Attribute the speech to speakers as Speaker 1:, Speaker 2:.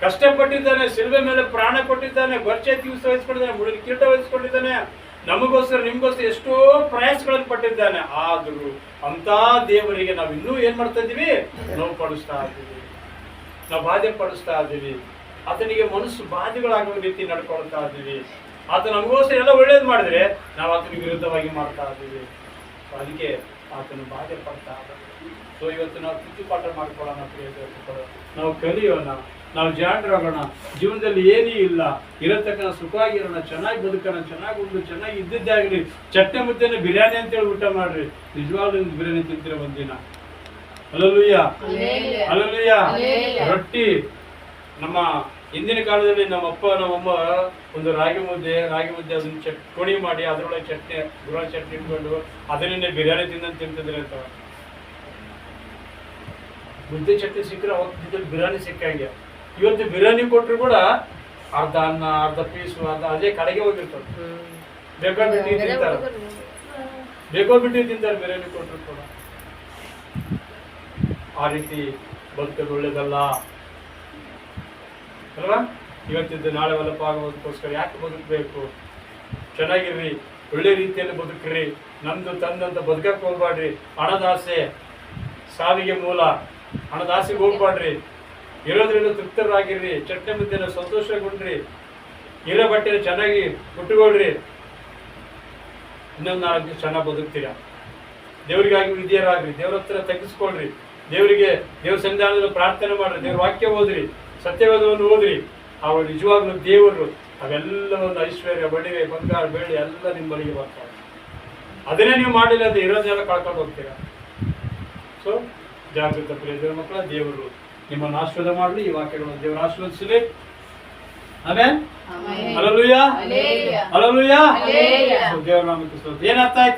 Speaker 1: ಕಷ್ಟಪಟ್ಟಿದ್ದಾನೆ, ಶಿಲ್ಬೆ ಮೇಲೆ ಪ್ರಾಣ ಕೊಟ್ಟಿದ್ದಾನೆ, ಬರ್ಚೆ ದಿವಸ ವಹಿಸ್ಕೊಂಡಿದ್ದಾನೆ, ಮುಡಿದ ಕಿರೀಟ ವಹಿಸ್ಕೊಂಡಿದ್ದಾನೆ, ನಮಗೋಸ್ಕರ ನಿಮ್ಗೋಸ್ಕರ ಎಷ್ಟೋ ಪ್ರಯಾಸಗಳನ್ನು ಪಟ್ಟಿದ್ದಾನೆ. ಆದರೂ ಅಂತ ದೇವರಿಗೆ ನಾವು ಇನ್ನೂ ಏನ್ ಮಾಡ್ತಾ ಇದ್ದೀವಿ? ನೋವು ಪಡಿಸ್ತಾ ಇದ್ದೀವಿ, ನಾವು ಬಾಧೆ ಪಡಿಸ್ತಾ ಇದ್ದೀವಿ. ಆತನಿಗೆ ಮನಸ್ಸು ಬಾಧೆಗಳಾಗುವ ರೀತಿ ನಡ್ಕೊಳ್ತಾ ಇದ್ದೀವಿ. ಆತ ನಮಗೋಸ್ಕರ ಎಲ್ಲ ಒಳ್ಳೇದು ಮಾಡಿದ್ರೆ ನಾವು ಆತನಿಗೆ ವಿರುದ್ಧವಾಗಿ ಮಾಡ್ತಾ ಇದ್ದೀವಿ. ಅದಕ್ಕೆ ಆತನು ಬಾಧೆ ಪಡ್ತಾ ಇದ್ದೀವಿ. ಸೊ ಇವತ್ತು ನಾವು ತಿದ್ದುಪಾಠ ಮಾಡ್ಕೊಳ್ಳೋಣ ಪ್ರಿಯ ದೇವರುಗಳು. ನಾವು ಕಲಿಯೋಣ, ನಾವು ಜಾಣರಾಗೋಣ. ಜೀವನದಲ್ಲಿ ಏನೂ ಇಲ್ಲ, ಇರತಕ್ಕ ಸುಖವಾಗಿರೋಣ, ಚೆನ್ನಾಗಿ ಬದುಕೋಣ, ಚೆನ್ನಾಗಿ ಉಂಡು ಚೆನ್ನಾಗಿ ಇದ್ದಿದ್ದಾಗಲಿ. ಚಟ್ಟೆ ಮುದ್ದೆನ ಬಿರಿಯಾನಿ ಅಂತೇಳಿ ಊಟ ಮಾಡ್ರಿ. ನಿಜವಾಗ್ಲೂ ಬಿರಿಯಾನಿ ತಿಂತೀರ ಒಂದಿನ. Hallelujah, hallelujah. ರೊಟ್ಟಿ ನಮ್ಮ ಹಿಂದಿನ ಕಾಲದಲ್ಲಿ ನಮ್ಮಪ್ಪ ನಮ್ಮಮ್ಮ ಒಂದು ರಾಗಿ ಮುದ್ದೆ ಅದನ್ನ ಪುಡಿ ಮಾಡಿ ಅದರೊಳಗೆ ಚಟ್ನಿ ಗುರ ಚಟ್ನಿ ಇಟ್ಕೊಂಡು ಅದನ್ನೇ ಬಿರಿಯಾನಿ ತಿಂತಿದ್ರೆ ಅಂತ. ಮುದ್ದೆ ಚಟ್ನಿ ಸಿಕ್ಕರೆ ಅವಾಗ ಬಿರಿಯಾನಿ ಸಿಕ್ಕಂಗೆ. ಇವತ್ತು ಬಿರಿಯಾನಿ ಕೊಟ್ಟರು ಕೂಡ ಅರ್ಧ ಅನ್ನ, ಅರ್ಧ ಪೀಸು, ಅದೇ ಕಡೆಗೆ ಹೋಗಿರ್ತಾರೆ. ಬೇಕಾಬಿಟ್ಟು ತಿಂತಾರೆ ಬಿರಿಯಾನಿ ಕೊಟ್ಟರು ಕೂಡ. ಆ ರೀತಿ ಬದುಕೋದು ಒಳ್ಳೇದಲ್ಲ ಅಲ್ವಾ? ಇವತ್ತಿದ್ದು ನಾಳೆ ಹೊಲಪ ಆಗೋದಕ್ಕೋಸ್ಕರ ಯಾಕೆ ಬದುಕಬೇಕು? ಚೆನ್ನಾಗಿರ್ರಿ, ಒಳ್ಳೆ ರೀತಿಯಲ್ಲಿ ಬದುಕ್ರಿ. ನಮ್ದು ತಂದಂತ ಬದುಕಕ್ಕೆ ಹೋಗ್ಬಾಡ್ರಿ. ಹಣದಾಸೆ ಸಾವಿಗೆ ಮೂಲ. ಹಣದಾಸೆಗೆ ಹೋಗ್ಬಾಡ್ರಿ. ಇರೋದ್ರಿಂದ ತೃಪ್ತರಾಗಿರ್ರಿ. ಚಟ್ಟೆ ಮುದ್ದೆನ ಸಂತೋಷಗೊಂಡ್ರಿ. ಇರೋ ಬಟ್ಟೆ ಚೆನ್ನಾಗಿ ಉಟ್ಟುಕೊಳ್ರಿ. ಇನ್ನೊಂದು 4 ದಿವಸ ಚೆನ್ನಾಗಿ ಬದುಕ್ತೀರಾ. ದೇವರಿಗಾಗಿ ವಿಧಿಯರಾಗ್ರಿ. ದೇವ್ರ ಹತ್ರ ತಗ್ಗಿಸ್ಕೊಳ್ರಿ. ದೇವ್ರ ಸನ್ನಿಧಾನದಲ್ಲಿ ಪ್ರಾರ್ಥನೆ ಮಾಡ್ರಿ. ದೇವ್ರ ವಾಕ್ಯ ಓದ್ರಿ, ಸತ್ಯವೇದವನ್ನು ಓದ್ರಿ. ಅವರು ನಿಜವಾಗ್ಲೂ ದೇವರು ಅವೆಲ್ಲವನ್ನು ಐಶ್ವರ್ಯ, ಬಡಿವೆ, ಬಂಗಾರ, ಬೆಳ್ಳಿ ಎಲ್ಲ ನಿಮ್ಮ ಬಳಿಗೆ ಬರ್ತಾರೆ. ಅದನ್ನೇ ನೀವು ಮಾಡಿಲ್ಲ ಅಂದ್ರೆ ಇರೋದೆಲ್ಲ ಕಳ್ಕೊಂಡು ಹೋಗ್ತೀರಾ. ಸೊ ಜಾಗೃತ ಪ್ರಿಯ ದೇವರ ಮಕ್ಕಳ, ದೇವರು ನಿಮ್ಮನ್ನು ಆಶೀರ್ವಾದ ಮಾಡಲಿ. ಈ ವಾಕ್ಯಗಳನ್ನು ದೇವರು ಆಶೀರ್ವದಿಸಲಿ. ಆಮೆನ್. Hallelujah, hallelujah. ದೇವರ ನಾಮಕ್ಕೆ ಸ್ತೋತ್ರ. ಏನರ್ಥ ಆಯ್ತು?